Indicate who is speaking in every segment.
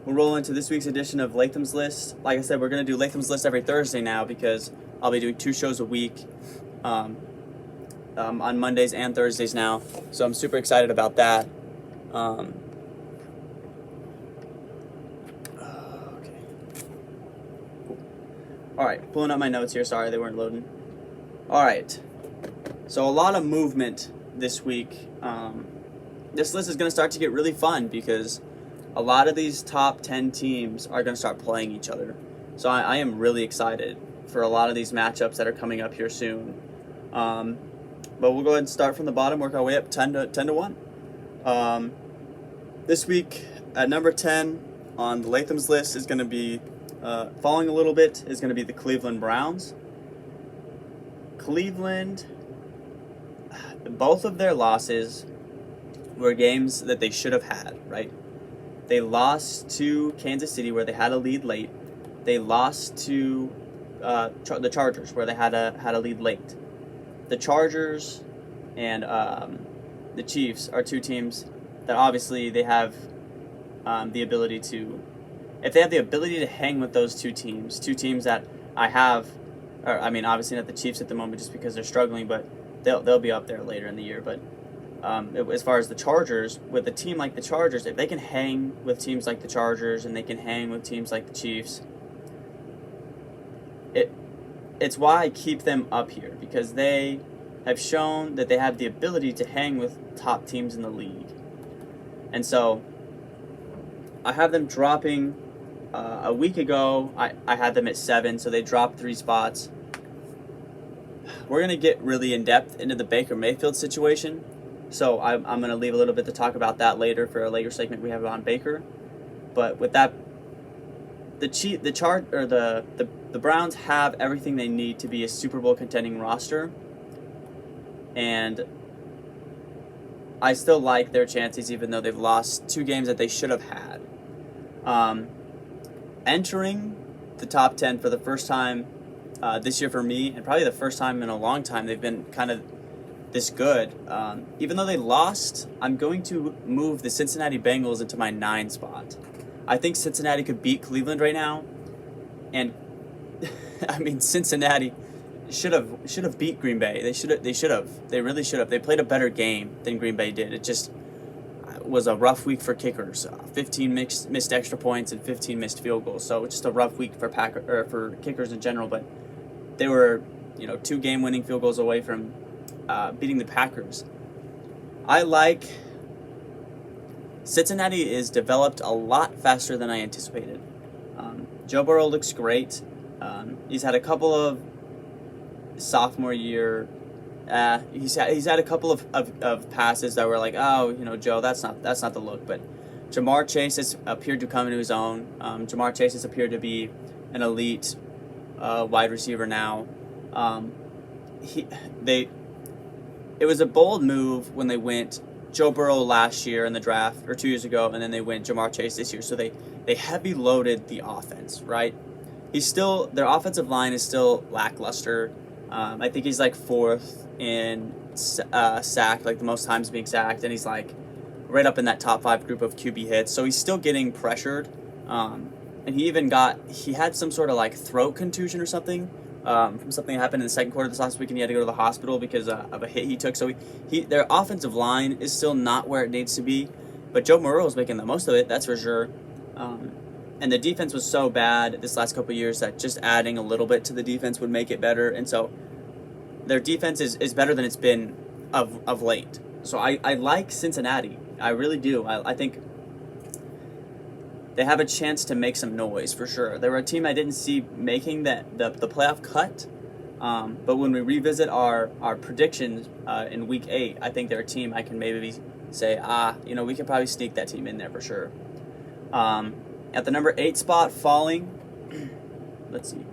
Speaker 1: We'll roll into this week's edition of Laythams List. Like I said, we're going to do Laythams List every Thursday now because I'll be doing 2 shows a week on Mondays and Thursdays now. So I'm super excited about that. Okay. Cool. All right, pulling up my notes here. Sorry, they weren't loading. All right. So a lot of movement this week. This list is going to start to get really fun because a lot of these top 10 teams are going to start playing each other. So I am really excited for a lot of these matchups that are coming up here soon. But we'll go ahead and start from the bottom, work our way up 10 to 1. This week at number 10 on the Laythams list is going to be, falling a little bit, is going to be the Cleveland Browns. Cleveland, both of their losses were games that they should have had, right? They lost to Kansas City where they had a lead late. They lost to the Chargers where they had a lead late. The Chargers and the Chiefs are two teams that obviously they have the ability to, if they have the ability to hang with those two teams that I have, or I mean obviously not the Chiefs at the moment just because they're struggling, but they'll be up there later in the year. But as far as the Chargers, with a team like the Chargers, if they can hang with teams like the Chargers and they can hang with teams like the Chiefs, it's why I keep them up here, because they have shown that they have the ability to hang with top teams in the league. And so I have them dropping, a week ago I had them at 7, so they dropped 3 spots. We're going to get really in-depth into the Baker Mayfield situation, so I'm going to leave a little bit to talk about that later for a later segment we have on Baker. But with that, the Browns have everything they need to be a Super Bowl contending roster, and I still like their chances even though they've lost 2 games that they should have had. Entering the top 10 for the first time this year for me, and probably the first time in a long time they've been kind of this good. Even though they lost, I'm going to move the Cincinnati Bengals into my 9 spot. I think Cincinnati could beat Cleveland right now, and I mean Cincinnati should have beat Green Bay. They really should have. They played a better game than Green Bay did. It just was a rough week for kickers. 15 missed extra points and 15 missed field goals. So just a rough week for for kickers in general. But they were 2 game-winning field goals away from beating the Packers. I like Cincinnati is developed a lot faster than I anticipated. Joe Burrow looks great. He's had a couple of sophomore year. He's had a couple of passes that were like, oh, Joe, that's not the look. But Jamar Chase has appeared to come into his own. Jamar Chase has appeared to be an elite wide receiver now. It was a bold move when they went Joe Burrow last year in the draft, or 2 years ago, and then they went Jamar Chase this year. So they heavy loaded the offense, right? Their offensive line is still lackluster. I think he's like 4th in sack, like the most times being sacked, and he's like right up in that top 5 group of QB hits. So he's still getting pressured. And he had some sort of like throat contusion or something from something that happened in the second quarter of this last week, and he had to go to the hospital because of a hit he took. So their offensive line is still not where it needs to be, but Joe Burrow is making the most of it, that's for sure. And the defense was so bad this last couple of years that just adding a little bit to the defense would make it better. And so their defense is better than it's been of late. So I like Cincinnati. I really do. I think they have a chance to make some noise for sure. They were a team I didn't see making the playoff cut. But when we revisit our predictions in week 8, I think they're a team I can maybe say, we could probably sneak that team in there for sure. At the number 8 spot falling, let's see.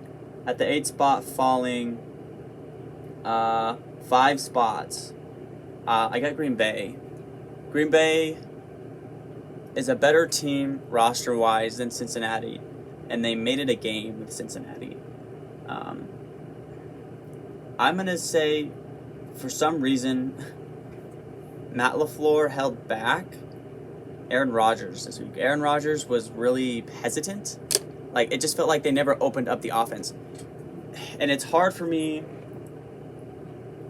Speaker 1: At the 8 spot falling 5 spots, I got Green Bay. Green Bay is a better team roster-wise than Cincinnati, and they made it a game with Cincinnati. I'm going to say, for some reason, Matt LaFleur held back Aaron Rodgers this week. Aaron Rodgers was really hesitant. Like, it just felt like they never opened up the offense. And it's hard for me.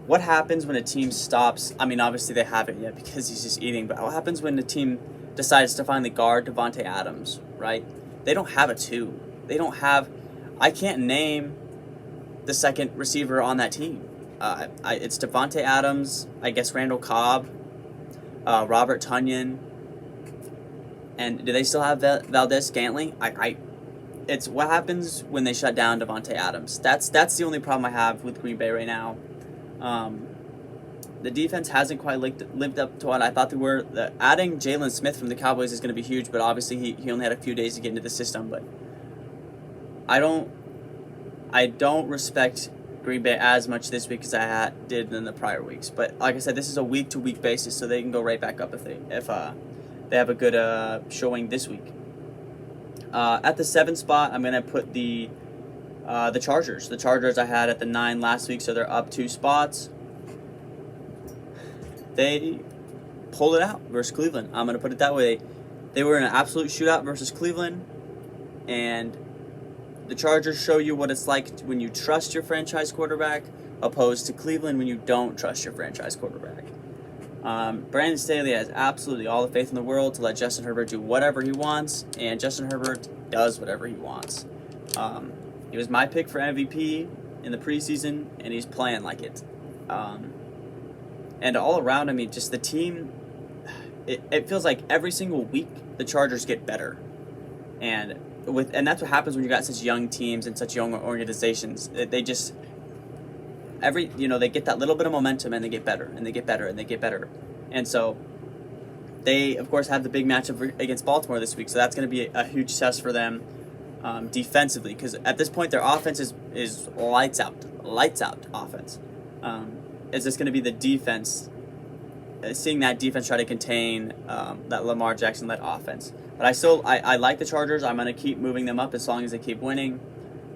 Speaker 1: What happens when a team stops? I mean, obviously they haven't yet because he's just eating. But what happens when the team decides to finally guard Devontae Adams, right? They don't have a 2. They don't have... I can't name the second receiver on that team. It's Devontae Adams, I guess Randall Cobb, Robert Tonyan, and do they still have Valdez-Scantling? It's what happens when they shut down Devontae Adams. That's the only problem I have with Green Bay right now. The defense hasn't quite lived up to what I thought they were. Adding Jalen Smith from the Cowboys is going to be huge, but obviously he only had a few days to get into the system. But I don't respect Green Bay as much this week as I did in the prior weeks. But like I said, this is a week-to-week basis, so they can go right back up if they have a good showing this week. At the 7 spot, I'm gonna put the Chargers. The Chargers I had at the 9 last week, so they're up 2 spots. They pulled it out versus Cleveland. I'm gonna put it that way. They were in an absolute shootout versus Cleveland, and the Chargers show you what it's like when you trust your franchise quarterback, opposed to Cleveland when you don't trust your franchise quarterback. Brandon Staley has absolutely all the faith in the world to let Justin Herbert do whatever he wants, and Justin Herbert does whatever he wants. He was my pick for MVP in the preseason, and he's playing like it. And all around, I mean, just the team, it feels like every single week the Chargers get better. And that's what happens when you got such young teams and such young organizations. They just they get that little bit of momentum and they get better and they get better and they get better. And so they, of course, have the big matchup against Baltimore this week. So that's going to be a huge test for them defensively, because at this point their offense is lights out offense. It's just going to be the defense, seeing that defense try to contain that Lamar Jackson-led offense. But I like the Chargers. I'm going to keep moving them up as long as they keep winning.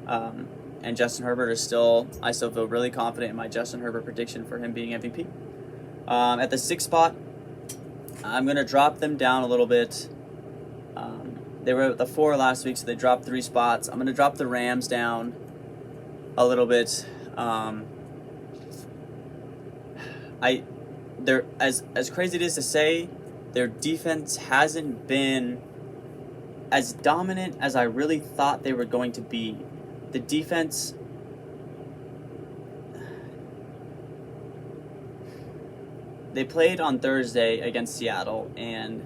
Speaker 1: And Justin Herbert I still feel really confident in my Justin Herbert prediction for him being MVP. At the 6th spot, I'm going to drop them down a little bit. They were at the 4 last week, so they dropped 3 spots. I'm going to drop the Rams down a little bit. They're as crazy it is to say, their defense hasn't been as dominant as I really thought they were going to be. The defense, they played on Thursday against Seattle, and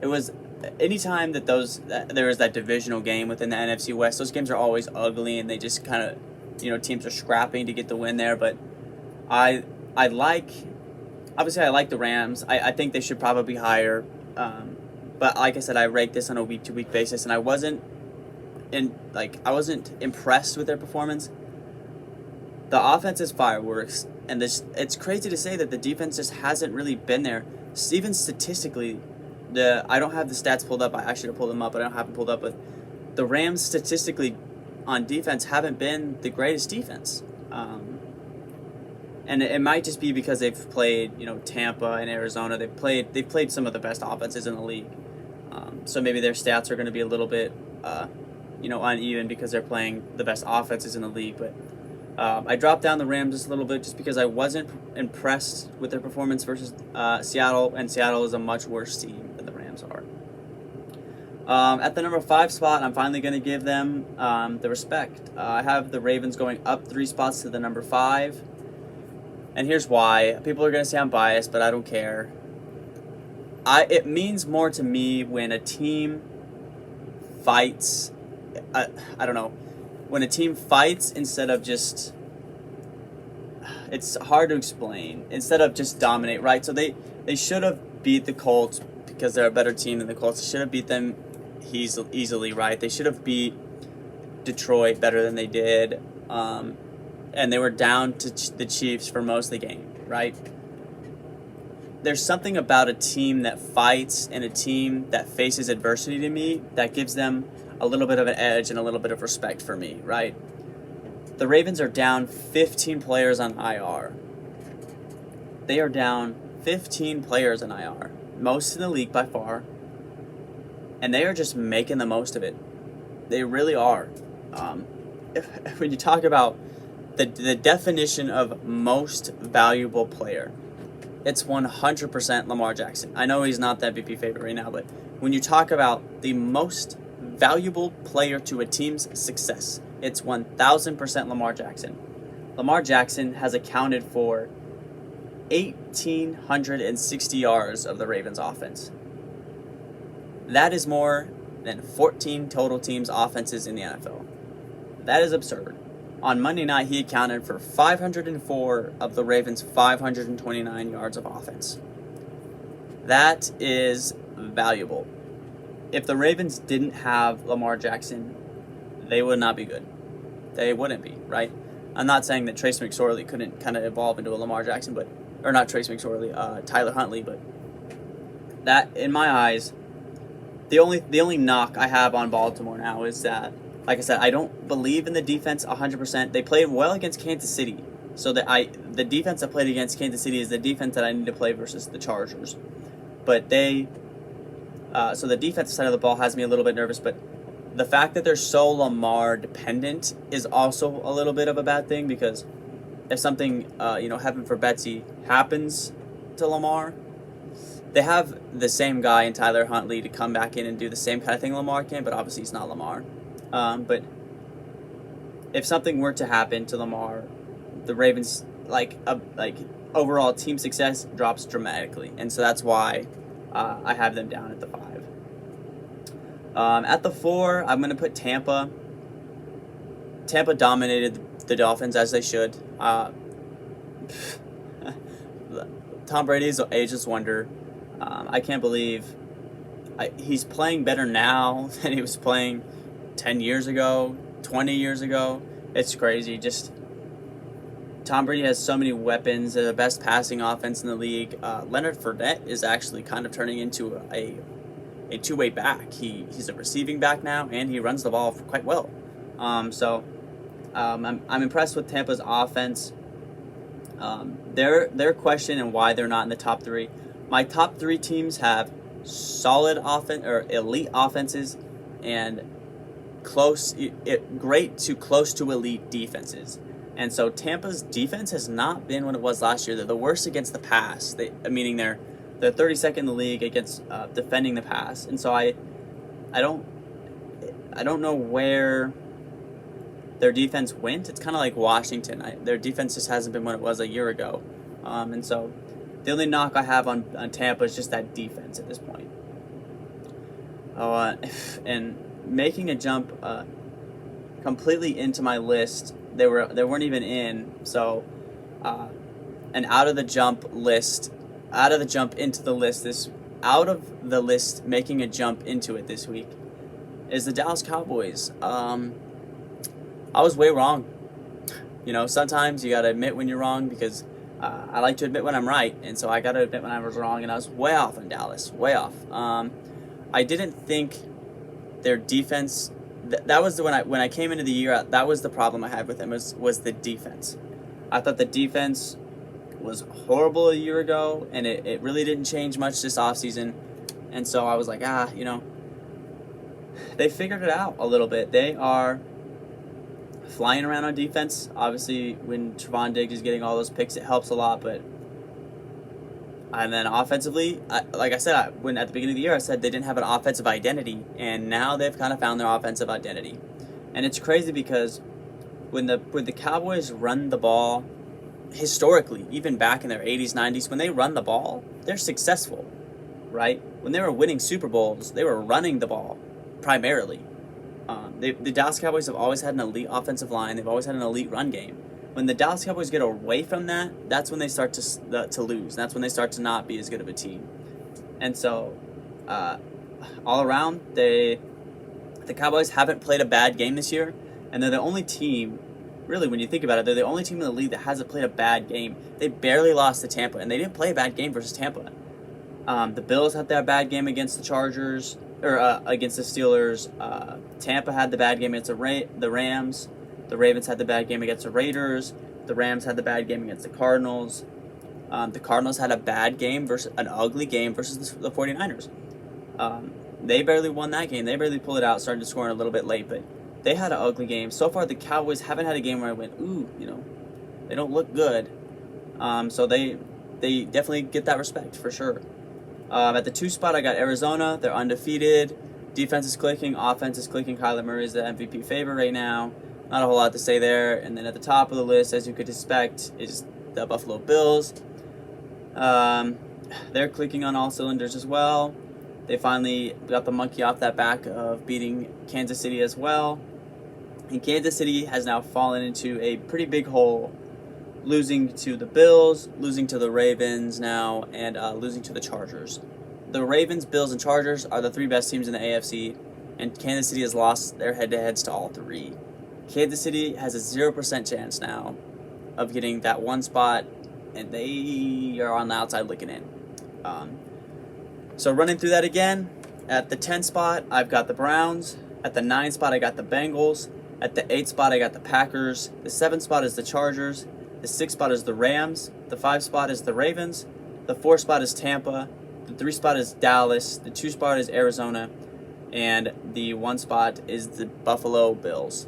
Speaker 1: it was anytime that there was that divisional game within the NFC West, those games are always ugly, and they just kind of, teams are scrapping to get the win there. But I like the Rams. I think they should probably be higher. But like I said, I rate this on a week-to-week basis, and I wasn't impressed with their performance. The offense is fireworks, and it's crazy to say that the defense just hasn't really been there. Even statistically, I don't have the stats pulled up. I should have pulled them up, but I don't have them pulled up. But the Rams statistically on defense haven't been the greatest defense. And it might just be because they've played, Tampa and Arizona. They've played some of the best offenses in the league. So maybe their stats are going to be a little bit, uneven because they're playing the best offenses in the league. But I dropped down the Rams just a little bit just because I wasn't impressed with their performance versus Seattle, and Seattle is a much worse team than the Rams are. At the number 5 spot, I'm finally going to give them the respect. I have the Ravens going up 3 spots to the number 5. And here's why. People are going to say I'm biased, but I don't care. It means more to me when a team fights. I don't know. When a team fights instead of just... It's hard to explain. Instead of just dominate, right? So they should have beat the Colts because they're a better team than the Colts. They should have beat them easily, right? They should have beat Detroit better than they did. And they were down to the Chiefs for most of the game, right? There's something about a team that fights and a team that faces adversity to me that gives them a little bit of an edge and a little bit of respect for me, right? The Ravens are down 15 players on IR. They are down 15 players on IR. most in the league by far, and they are just making the most of it. They really are. When you talk about the definition of most valuable player, it's 100% Lamar Jackson. I know he's not the MVP favorite right now, but when you talk about the most valuable player to a team's success, it's 1,000% Lamar Jackson. Lamar Jackson has accounted for 1,860 yards of the Ravens' offense. That is more than 14 total teams' offenses in the NFL. That is absurd. On Monday night, he accounted for 504 of the Ravens' 529 yards of offense. That is valuable. If the Ravens didn't have Lamar Jackson, they would not be good. They wouldn't be, right? I'm not saying that Trace McSorley couldn't kind of evolve into a Lamar Jackson, or not Trace McSorley, Tyler Huntley, but that, in my eyes, the only knock I have on Baltimore now is that, like I said, I don't believe in the defense 100%. They played well against Kansas City, so the defense I played against Kansas City is the defense that I need to play versus the Chargers. But so the defensive side of the ball has me a little bit nervous, but the fact that they're so Lamar dependent is also a little bit of a bad thing, because if something, heaven for Betsy, happens to Lamar, they have the same guy in Tyler Huntley to come back in and do the same kind of thing Lamar can, but obviously he's not Lamar. But if something were to happen to Lamar, the Ravens, overall team success drops dramatically, and so that's why I have them down at the 5. At the 4, I'm going to put Tampa. Tampa dominated the Dolphins, as they should. Tom Brady is an ageless wonder. I can't believe he's playing better now than he was playing 10 years ago, 20 years ago. It's crazy. Just Tom Brady has so many weapons. They're the best passing offense in the league. Leonard Fournette is actually kind of turning into a two-way back. He's a receiving back now, and he runs the ball quite well. I'm impressed with Tampa's offense. Their question and why they're not in the top 3. My top 3 teams have solid offense or elite offenses and great to close to elite defenses. And so Tampa's defense has not been what it was last year. They're the worst against the pass, meaning they're 32nd in the league against defending the pass. And so I don't know where their defense went. It's kind of like Washington. Their defense just hasn't been what it was a year ago. And so the only knock I have on Tampa is just that defense at this point. And making a jump completely into my list, they weren't even in. So, and out of the jump into the list out of the list, making a jump into it this week is the Dallas Cowboys. I was way wrong. Sometimes you got to admit when you're wrong, because I like to admit when I'm right, and so I got to admit when I was wrong, and I was way off on Dallas, way off. I didn't think their defense. That was when I came into the year. That was the problem I had with them was the defense. I thought the defense was horrible a year ago, and it really didn't change much this offseason. And so I was like, they figured it out a little bit. They are flying around on defense. Obviously, when Trevon Diggs is getting all those picks, it helps a lot. And then offensively, like I said, when at the beginning of the year, I said they didn't have an offensive identity, and now they've kind of found their offensive identity. And it's crazy because when the Cowboys run the ball, historically, even back in their 80s, 90s, when they run the ball, they're successful, right? When they were winning Super Bowls, they were running the ball primarily. The Dallas Cowboys have always had an elite offensive line. They've always had an elite run game. When the Dallas Cowboys get away from that, that's when they start to lose. That's when they start to not be as good of a team. And so, all around, the Cowboys haven't played a bad game this year, and they're the only team, really, when you think about it, they're the only team in the league that hasn't played a bad game. They barely lost to Tampa, and they didn't play a bad game versus Tampa. The Bills had that bad game against the Chargers, or against the Steelers. Tampa had the bad game against the Rams. The Ravens had the bad game against the Raiders. The Rams had the bad game against the Cardinals. The Cardinals had a bad game versus an ugly game versus the 49ers. They barely won that game. They barely pulled it out, started scoring a little bit late, but they had an ugly game. So far, the Cowboys haven't had a game where I went, ooh, they don't look good. So they definitely get that respect for sure. At the 2 spot, I got Arizona. They're undefeated. Defense is clicking. Offense is clicking. Kyler Murray is the MVP favorite right now. Not a whole lot to say there. And then at the top of the list, as you could expect, is the Buffalo Bills. They're clicking on all cylinders as well. They finally got the monkey off that back of beating Kansas City as well. And Kansas City has now fallen into a pretty big hole, losing to the Bills, losing to the Ravens now, and losing to the Chargers. The Ravens, Bills, and Chargers are the 3 best teams in the AFC, and Kansas City has lost their head-to-heads to all 3. Kansas City has a 0% chance now of getting that 1 spot, and they are on the outside looking in. So running through that again, at the 10 spot, I've got the Browns. At the 9 spot, I got the Bengals. At the 8 spot, I got the Packers. The 7 spot is the Chargers. The 6 spot is the Rams. The 5 spot is the Ravens. The 4 spot is Tampa. The 3 spot is Dallas. The 2 spot is Arizona. And the 1 spot is the Buffalo Bills.